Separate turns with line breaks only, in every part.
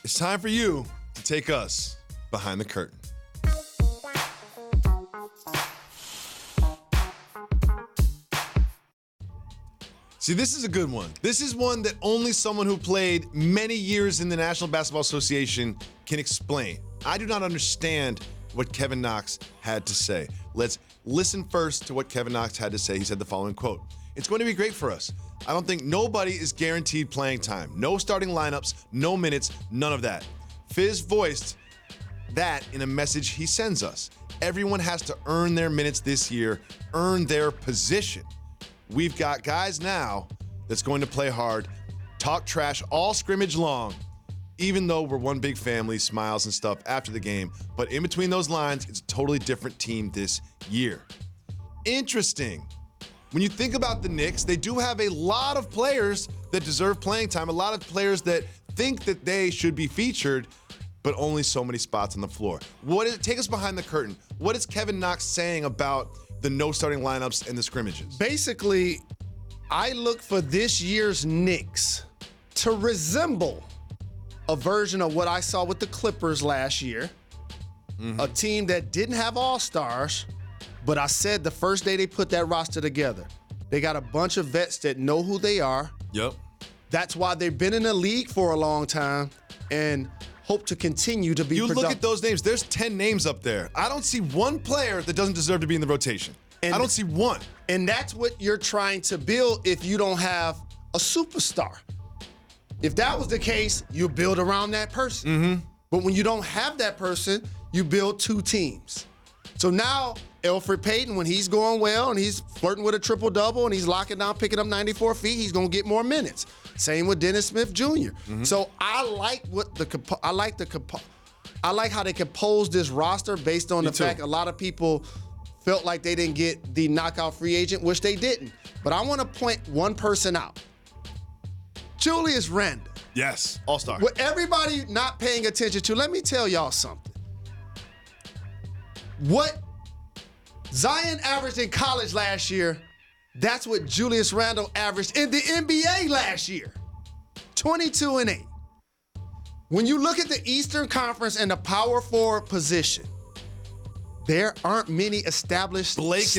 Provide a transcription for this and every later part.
It's time for you to take us behind the curtain. See, this is a good one. This is one that only someone who played many years in the National Basketball Association can explain. I do not understand what Kevin Knox had to say. Let's listen first to what Kevin Knox had to say. He said the following quote, "It's going to be great for us. I don't think nobody is guaranteed playing time. No starting lineups, no minutes, none of that." Fizz voiced that in a message he sends us. Everyone has to earn their minutes this year, earn their position. We've got guys now that's going to play hard, talk trash all scrimmage long, even though we're one big family, smiles and stuff after the game. But in between those lines, it's a totally different team this year. Interesting. When you think about the Knicks, they do have a lot of players that deserve playing time, a lot of players that think that they should be featured, but only so many spots on the floor. Take us behind the curtain. What is Kevin Knox saying about the no starting lineups and the scrimmages?
Basically, I look for this year's Knicks to resemble a version of what I saw with the Clippers last year, a team that didn't have all-stars, but I said the first day they put that roster together, they got a bunch of vets that know who they are.
Yep.
That's why they've been in the league for a long time and hope to continue to be productive.
You look at those names, there's 10 names up there. I don't see one player that doesn't deserve to be in the rotation. I don't see one.
And that's what you're trying to build if you don't have a superstar. If that was the case, you build around that person. But when you don't have that person, you build two teams. So now, Elfrid Payton, when he's going well and he's flirting with a triple-double and he's locking down, picking up 94 feet, he's going to get more minutes. Same with Dennis Smith Jr. So I like I like how they compose this roster based on the fact a lot of people felt like they didn't get the knockout free agent, which they didn't. But I want to point one person out. Julius Randle.
Yes, all-star.
With everybody not paying attention to, let me tell y'all something. What Zion averaged in college last year, that's what Julius Randle averaged in the NBA last year. 22 and 8. When you look at the Eastern Conference and the power forward position, there aren't many established starters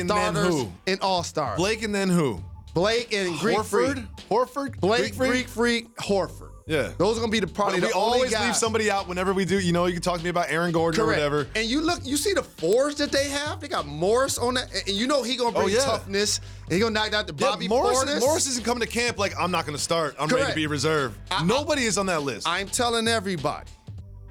and all-stars.
Blake and then who?
Blake and Greek Freak.
Horford?
Blake, Greek Freak, Horford.
Yeah.
Those are going to be
we
the
always
guys.
leave somebody out whenever we do. You know, you can talk to me about Aaron Gordon or whatever.
And you see the fours that they have? They got Morris on that. And you know he going to bring toughness. And he going to knock out the Bobby Portis.
Morris isn't coming to camp like, I'm not going to start. I'm ready to be reserve. Nobody is on that list.
I'm telling everybody,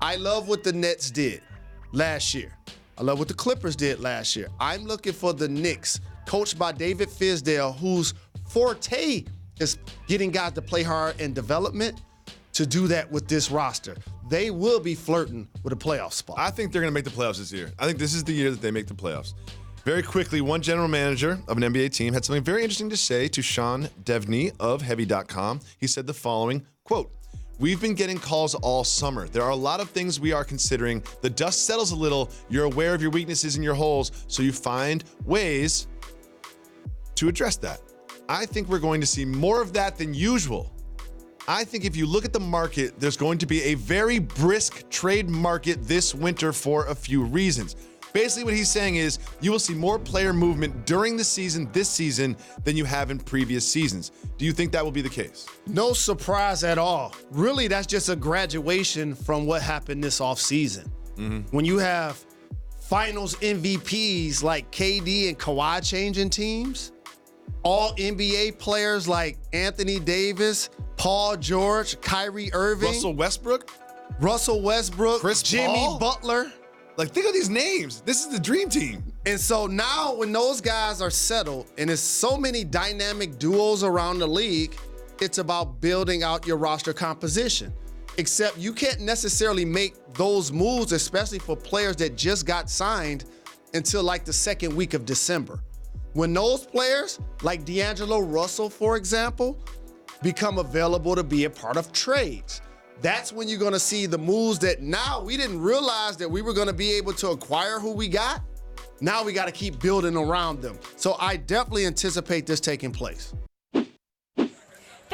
I love what the Nets did last year. I love what the Clippers did last year. I'm looking for the Knicks, coached by David Fizdale, whose forte is getting guys to play hard in development, to do that with this roster. They will be flirting with a playoff spot.
I think they're going to make the playoffs this year. I think this is the year that they make the playoffs. Very quickly, one general manager of an NBA team had something very interesting to say to Sean Devney of Heavy.com. He said the following, quote, "We've been getting calls all summer. There are a lot of things we are considering. The dust settles a little. You're aware of your weaknesses and your holes, so you find ways to address that. I think we're going to see more of that than usual. I think if you look at the market, there's going to be a very brisk trade market this winter for a few reasons." Basically what he's saying is you will see more player movement during the season this season than you have in previous seasons. Do you think that will be the case?
No surprise at all. Really, that's just a graduation from what happened this offseason. When you have finals MVPs like KD and Kawhi changing teams, all NBA players like Anthony Davis, Paul George, Kyrie Irving,
Russell Westbrook,
Chris Jimmy
Paul?
Butler.
Like, think of these names. This is the dream team.
And so now when those guys are settled and there's so many dynamic duos around the league, it's about building out your roster composition. Except you can't necessarily make those moves, especially for players that just got signed, until like the second week of December. When those players, like D'Angelo Russell, for example, become available to be a part of trades, that's when you're gonna see the moves that now we didn't realize that we were gonna be able to acquire who we got. Now we gotta keep building around them. So I definitely anticipate this taking place.
The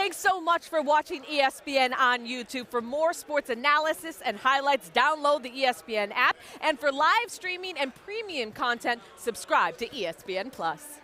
Thanks so much for watching ESPN on YouTube. For more sports analysis and highlights, download the ESPN app. And for live streaming and premium content, subscribe to ESPN Plus.